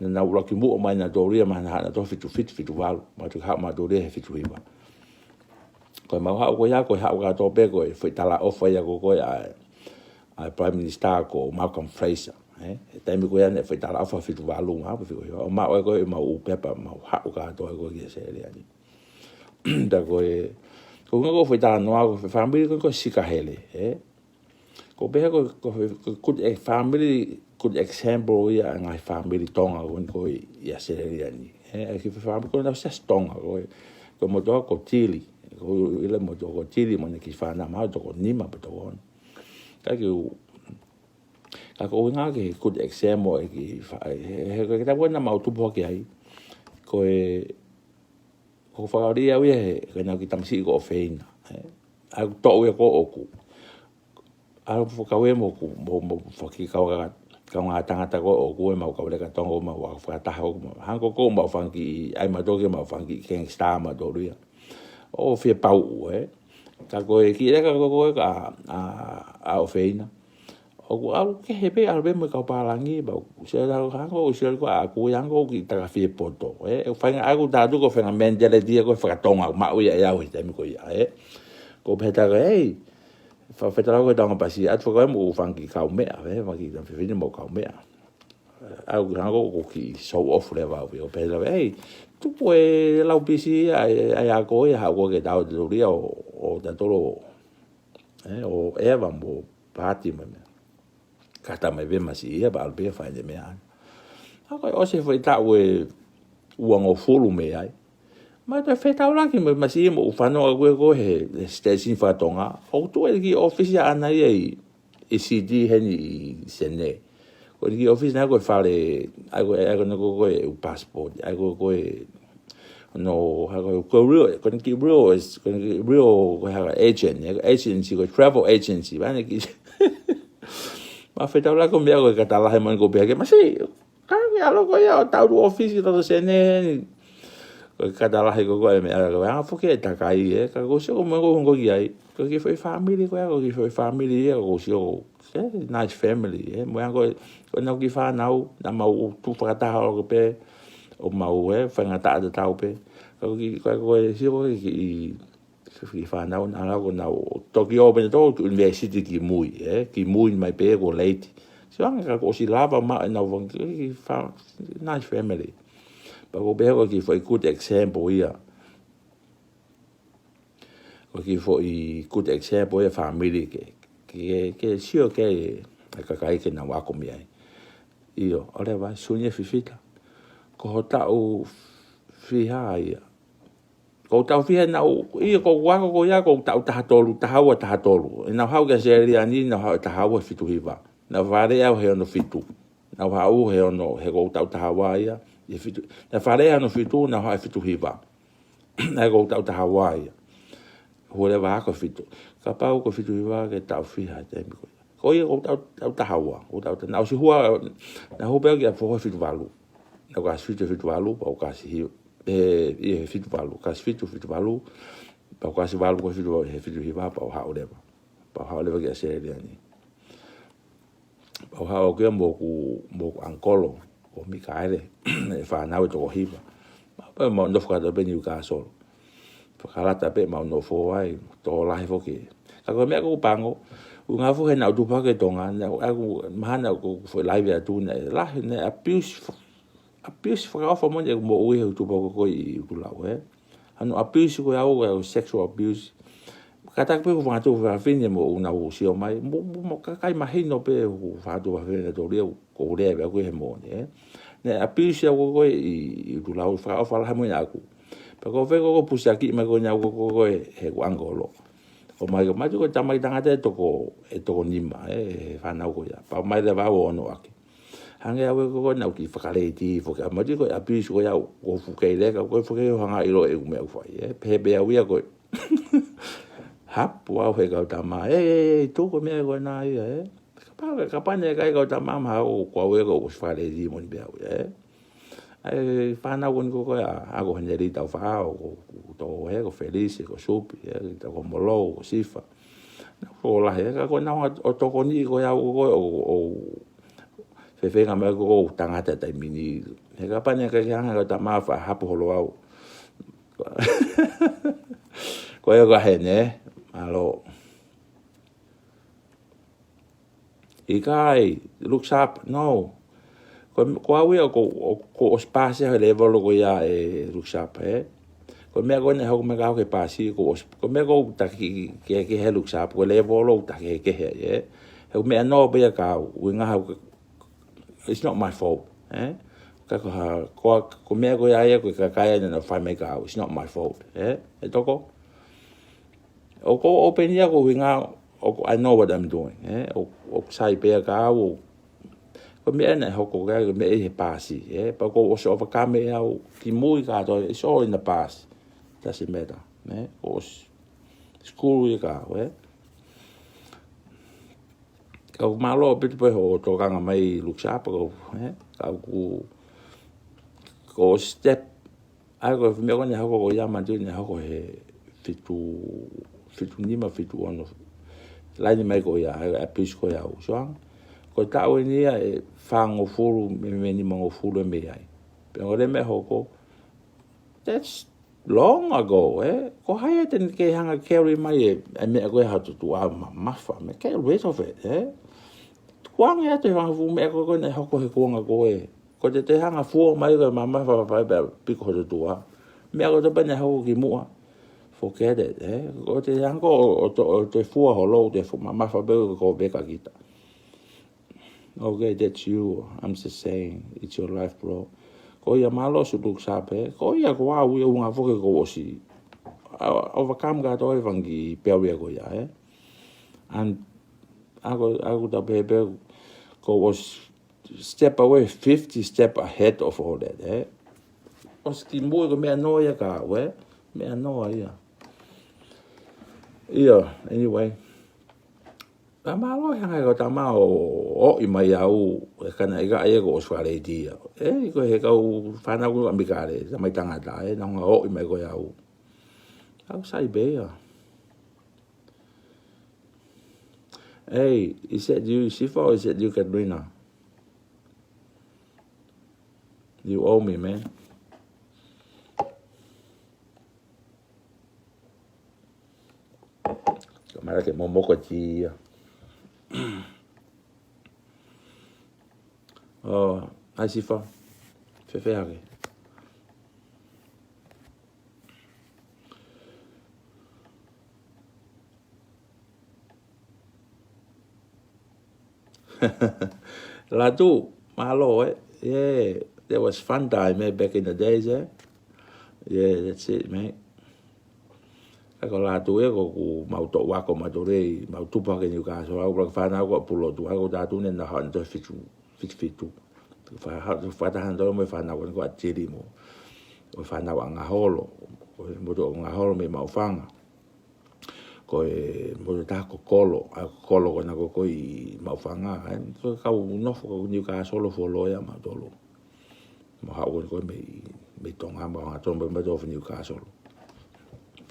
na ula ki mu o mai na doria ma na to fitu wal ma tu ha ma doria he fitu riva ko ma ha ko ya ko ha ka to pe ko foi tala o foi ya ko a prime minister ko Malcolm Fraser tai mi ko ya ne foi tala o fitu walu ma ko o ma ko ma u pepa ma ha ka to ko ki se le ani da ko foi tala no ko family ko sikahele ko be ko good family good example ya ngai family Tonga ko ya se le ani ki family ko na se Tonga ko mo to ko tili ko ile mo to ko tili mo ne ki fa na ma to ko ni ma to ko ka ko nga ke good example ki fa ko ta bona ma tu po ki ai ko fa ria we ke na ki tamsi ko feina a to we ko oku a fo ka we mo fo ki ka nga tangata ko oku e ma ka le ka tongo ma wa fa ta ho han ko ma fa ki ai ma to ke ma fa ki ken sta ma do ria o fie pau ta ko ki le ka ko a o feina o au ke hebe albe mo ka palangi ba se la ko se ko a ku yang ko ki ta fie poto o fa nga aku ta du ko fa men de le dia ko fa tonga ma o ya o te mi ko ya ko peta fa feta ko tonga pasi at ko mo fa ki ka me ma ki ta fie mo ka me au nga ko ki so off le va o peta tu puoi la upisi ai a ko ya ko ke ta do ria o ta tolo o eva mo pati me kata mai ve masi ia ba albe fa de me an ako o se foi ta we uang o fulu me ai ma ta feta ula ki me masi mo fa no ko he station fa tonga o tu e ki office ana ai e cd heni sene ko ki office na ko fa le ai no ko e passport ai ko no ko real agent agency ko travel agency ba ne ki ma feta la ko me ko ka tala he man ko be ke ma si ka ya lo ko ya ta office to se ne ko kada lahi ko me a FETAKAI ka ko so mo ko ai ko ki foi family ko ki foi family ko so nice family mo ko no ki fa nau na mau tu fa ta ko pe o mau fa ngata ta tau pe ko ki ko si ko ki fa nau na ko na Tokyo pe to university ki mui mai pe ko late so anga ko si lava ma na ki fa nice family. Ko beho ki foi good example ia. Ko ki foi good example ia family ke sio ke kai ke na wa ko mi ai. Io, ora va sunya fifita. Ko tau fiha ia. Ko tau fiha na ia ko wa ko ia ko tau ta tolu. Na hau ke seri ani na hau ta hau fitu hiva. Na vare au he no fitu. Na hau he no he ko tau ta ia. E fitu na farea no fitu na ha fitu hiva na go tau ta Hawaii ho le va ko fitu ka pa ko fitu hiva ke tau fiha te ko ia go tau ta Hawaii o tau na si hua na ho pe ke fo fitu valu na ka fitu valu pa ka si fitu valu ka fitu valu pa ka si valu ko fitu hiva pa ha o le ke se le ni pa ha o ke mo ankolo o mi kaere e fa na to hiva pa mo no fa da beni ka so fa kala ta pe mo no fo ai to la fo ke ka ko me ko pango u nga fo he na du pa ke Tonga na aku mahana ko fo live ya tu na la ne abuse fa fa mo e mo u he tu pa ko i ku la ano abuse ko ya o sexual abuse kata pe ko fa tu fa fin mo una u si o mai mo ka kai mahino pe fa tu fa fe to le ko le ba ko he mo ne abuse ko i ku la fa la mo ya ku pa ko fe ko pusaki me ko nya ko he ko angolo o mai ko tamai tanga te to ko nima fa na ko ya pa mai de va o no aki hange awe ko na ki fa kale ti fo ka ma ko abuse ko ya ko fu ke le ko fu ke hanga ilo e me fa pe be awe ko hap wa he ka tama to ko me ko na ka pa ne ka ko tama ma o ko we ko fa le di mo be awe fa na won ko ya ako hende TAUFA'AO to he ko feliz ko supi ko molo sifa ko la he ka ko na o to ko ni ko ya o fe nga me ko tanga ta mini he ka pa ne ka hanga ka tama fa hapo holo ko ya ko he ne malo IKAI looks up no ko awe ko space he level ko ya looks up ko me ko ne ho me ka ke pasi ko me ko ta ki he looks up ko level ta ke he me no be ka winga ha it's not my fault ka ko me ko ya ko ka ya na fa me ka it's not my fault e toko o ko open ya ko winga I know what I'm doing o sai pe ka o ko me na ho ko ga me e pasi pa ko o so ka me au ki mui ka to it's all in the past doesn't matter o school ka ka malo bit pe ho to ka mai luksa pa ko ka ko step ai ko me ko ne ho ko ya ma tu ne ho ko he fitu ni ma fitu ono la ni mai ko ya a pis ko ya o so ko ta o ni e fang o fulu me ni mo fulu me ai pero le me ho ko that's long ago ko hai ten ke hanga carry mai me ko ha tu ma fa me ke rid of it kwang ya te hanga fu me ko ne ho ko he ko nga ko te hanga fu mai ko ma fa ba pi ko tu me ko te ba ne ho ki mu forget it ko te hanga o te fu ho lo te fu ma fa ba ko be ka kita okay that's you I'm just saying it's your life bro ko ia malo su duk sape ko ia ko au ia unga foke ko osi overcome ga to evangi pewe ko ya and ako da bebe ko was step away 50 step ahead of all that os ki mo ko me no ya ka me no ia anyway Mahalo hanga ko tama o I mai au e kana I ka e ko swale dia. E ko he kau whana ko ambikare sa mai tangata e na o I mai ko au. Au sai be ya. Hey, is that you Sifa or is that you Katrina? You owe me, man. Kamara ke momoko ti. Oh, ai Sifa. Fefe hake. Latu, mahalo, eh? Yeah, that was fun time, eh, back in the days, eh? Yeah, that's it, mate. Ako latu e ko ku mau to wako madore mau tupa ke ni ka so au fa na ko pulo tu ako datu ne na han to fitu fa ta han do me fa na ko atiri mo o fa na wa ngaholo mo do ngaholo me mau fanga ko e mo ta ko kolo ko na ko I mau fanga so ka no fo ko ni ka solo fo lo ya ma dolo mo ha ko me tonga ma to me do fo ni ka solo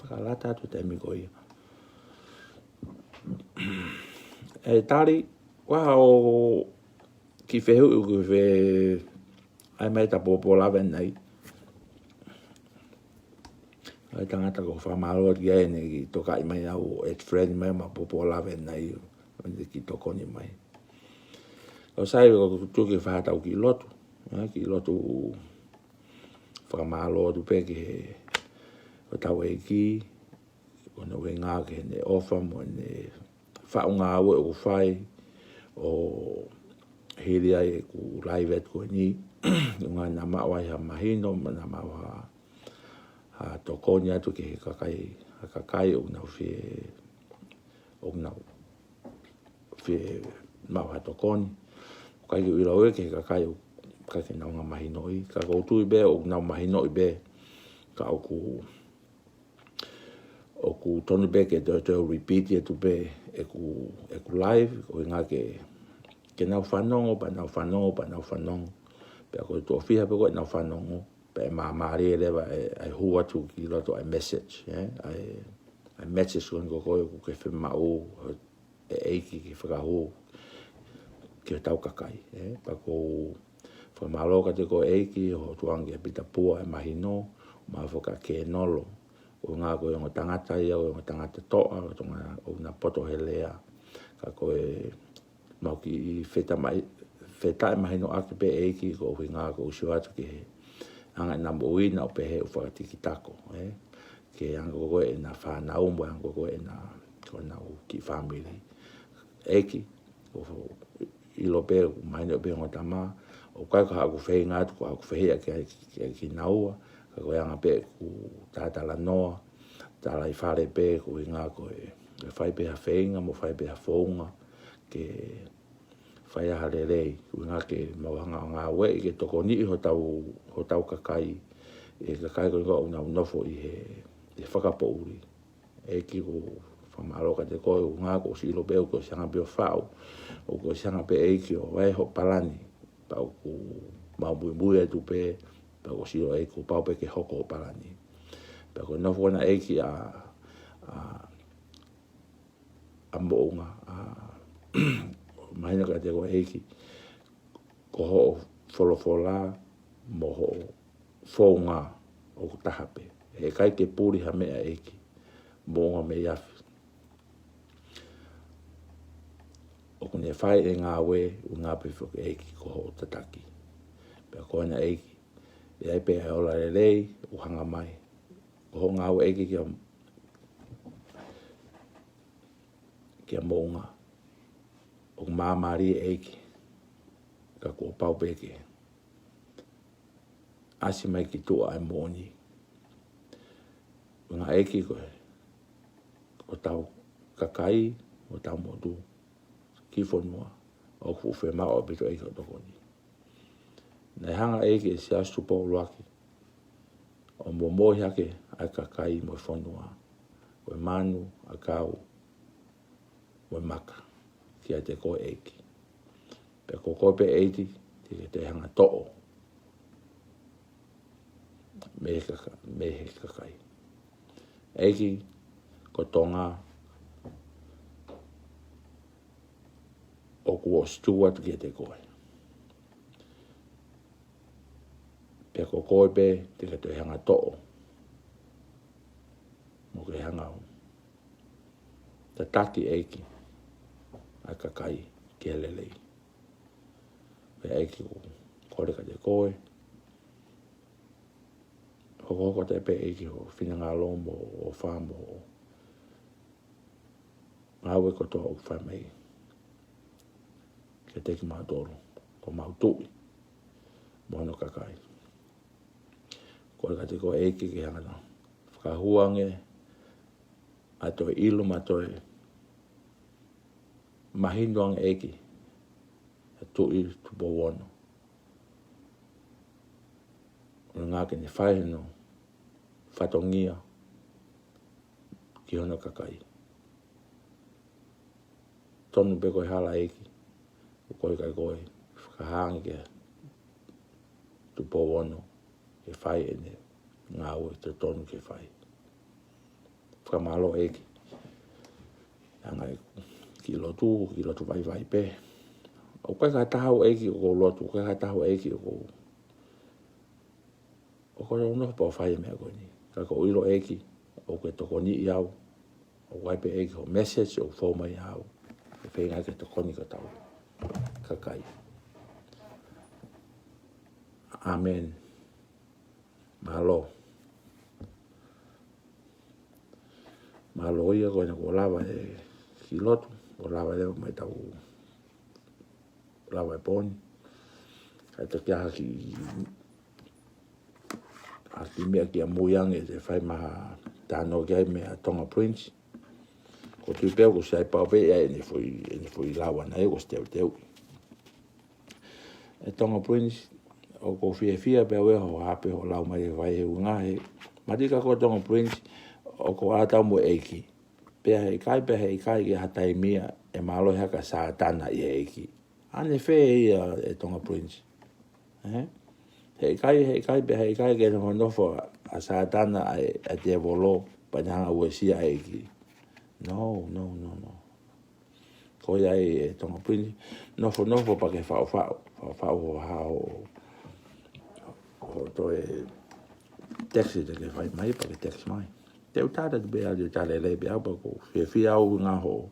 Pakalata tu te mi koi. E tari, waha o ki whehu ku whe ai mai ta popo lawe nei. Ai tangata ko whamaro ki ai ne ki toka I mai au et friend mai ma popo lawe nei. Ande ki toko ni mai. O sai ko tuki whahatau ki lotu. Ki lotu whamaro tu pe ki he o tau e ki, o na we ngā ke ne ofa mo ne whaunga awe o whai, o hiri ai ku laivet ko ni, ngā na mawai ha mahino, ma na mawa ha tokoni atu ke he kakai o nau o nau mawa tokoni. Kai ki ilo e ke he kakai o kake nau ngā mahino I, ka koutu I be o nau mahino I be, ka o ku tonu be ke te repeat e tu be e ku live o ngā ke nau whanongo pa nau whanongo pe ako tu ofia pe ko nau whanongo pe maari e lewa ai hua tu ki loto ai message ai message ko ku ke whima o e eiki ki whakaho ke tau kakai pa ko whamalo ka te ko eiki ho tuangi e pita pua e mahino ma whaka ke nolo o ngā koe o tangata ia, o tangata toa, o ngā poto he lea. Ka koe mau ki whetai mahi no ake pe eiki, ko hui ngā koe usio atu ki he. Anga namba uina o pe he u whakatiki tako. Ke anga koe e na whanau, mo anga koe e na nau ki family. Eiki, ilo pe, mahi no pe ngotama, o kai ka haku whei ngā tu, ko haku whehia ki naua, ka koe anga pe ku tātala noa, tāla I whare pe ku I ngā koe whai pe ha whainga mo whai pe ha whaunga ke whai aha rei ku ngā ke mawanga o ngā we ke toko ni ho tau kakai e kakai ko ngā unau nofo I he whakapouri e ki ku whamaro ka te koe u ngā ko silo pe ko sianga pe o whao o ko sianga pe e ki o wai ho palani pa ku mau mui e tu pe pa ko silo e ko pau pe ke hoko o palani pa ko nofo na e ki a moonga mahina ka te ko e ki ko ho wholofola mo ho whaunga o tahape e kai ke puri ha mea e ki moonga me iafi o kune whai e ngā we u ngā pefok e ki ko ho tataki pa ko na e ki e ai pe ola rei u hanga mai ko ngā we eki kia mounga o māmari eki ka kua pau peke asi mai ki tua ai mōni ngā eki ko tau kakai o tau motu ki whanua o ku whema o bito eki o tokoni nei hanga eki e si astu pō luaki o momohi hake ai kakai mo whanua o manu a kau o maka kia te koe eiki. Pe ko koe pe eiti, te hanga to'o. Mehe kakai. Eiki, ko Tonga, o kua steward kia te koe. Pe ko koe pe, te hanga to'o. Mo ke hanga o. Ta taki eiki, a kakai, kia lelei. Pe eiki ko kore ka te koe. Hoko te pe eiki ho whina ngā lomo o whāmo o. Ngāwe ko toa o whamei. Ke teki mātoro, ko mautui. Mono kakai. Kore ka te koe eiki ki hangana. Whakahuange, a toi ilo ma toi mahindoang eiki. A tui tupo wono. Ngā ke ne whaiheno, whatongia, ki hono kakai. Tonu pe koe hala eiki, koe kai koe, whakahangi ke tupo wono, ke whai ene, ngā ue te tonu ke whai. Whakamalo eiki. Angai, ki lotu vai pe. O koe ka tahau eiki o ko lotu, koe ka tahau eiki o ko o ko no pa fai me ko ni ka ko ilo eki o ke to koni iau o wai pe eki o message o fo mai au e pe nga ke to koni ka tau ka kai amen mahalo ia ko na ko lava e kiloto o lava le mai tau lava e poni ka te kia ki Aki mea ki a muiange te whai maha tāno gai mea Tonga Prince. Ko tui pēo ko sai pao pēa ene fui lawa na e ko teu. E Tonga Prince o ko fia pēo e ho hape ho lau mai e vai he unga he. Matika ko Tonga Prince o ko atau mo eiki. Pēa he kai ki hatai mia e malo haka sa tana i eiki. Ane whee e Tonga Prince. Hei kai ke no nofo a satana a te volo pa nga uesia eiki. No. Ko ia e Tonga Prince nofo pa ke fao hao o to e taxi te ke fai mai pa ke taxi mai. Te utata te bea de tale le bea pa ko fia au nga ho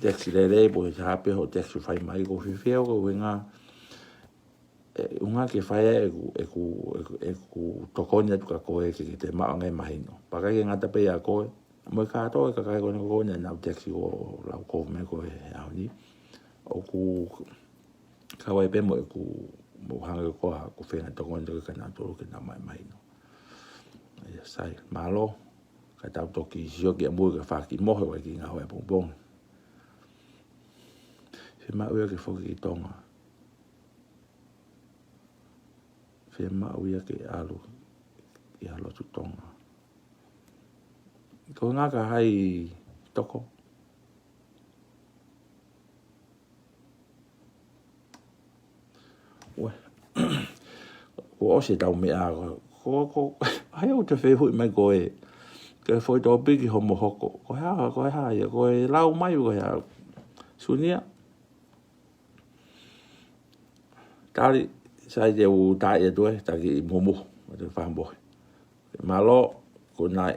taxi le po e hape ho taxi fai mai ko fia ko nga unga ke whaia e ku tokonia tuka koe ki te maangai mahino. Pakai ke ngata pe a koe, mo ka to ka kai ko ko na taxi o la ko me ko e au ni. O ku kawai pe mo ku hanga ko ha ku fena tokonia tuka na to ke na mai mahino. Ya sai malo ka tau toki sio ke mo ka fa ki mo ho ki nga ho e bon. Se ma ue ke foki Tonga. Fe mauia ke alo tu Tonga. Ko ngā ka hai toko. Ue. Ko ose tau mea ko hai o te whehui mai koe. Ke foi tō piki homo hoko. Ko hea, ko e lau mai ko hea. Sunia. Tari. Sai te u tae e tue, taki momo, o te whambohe. Malo, ko nai,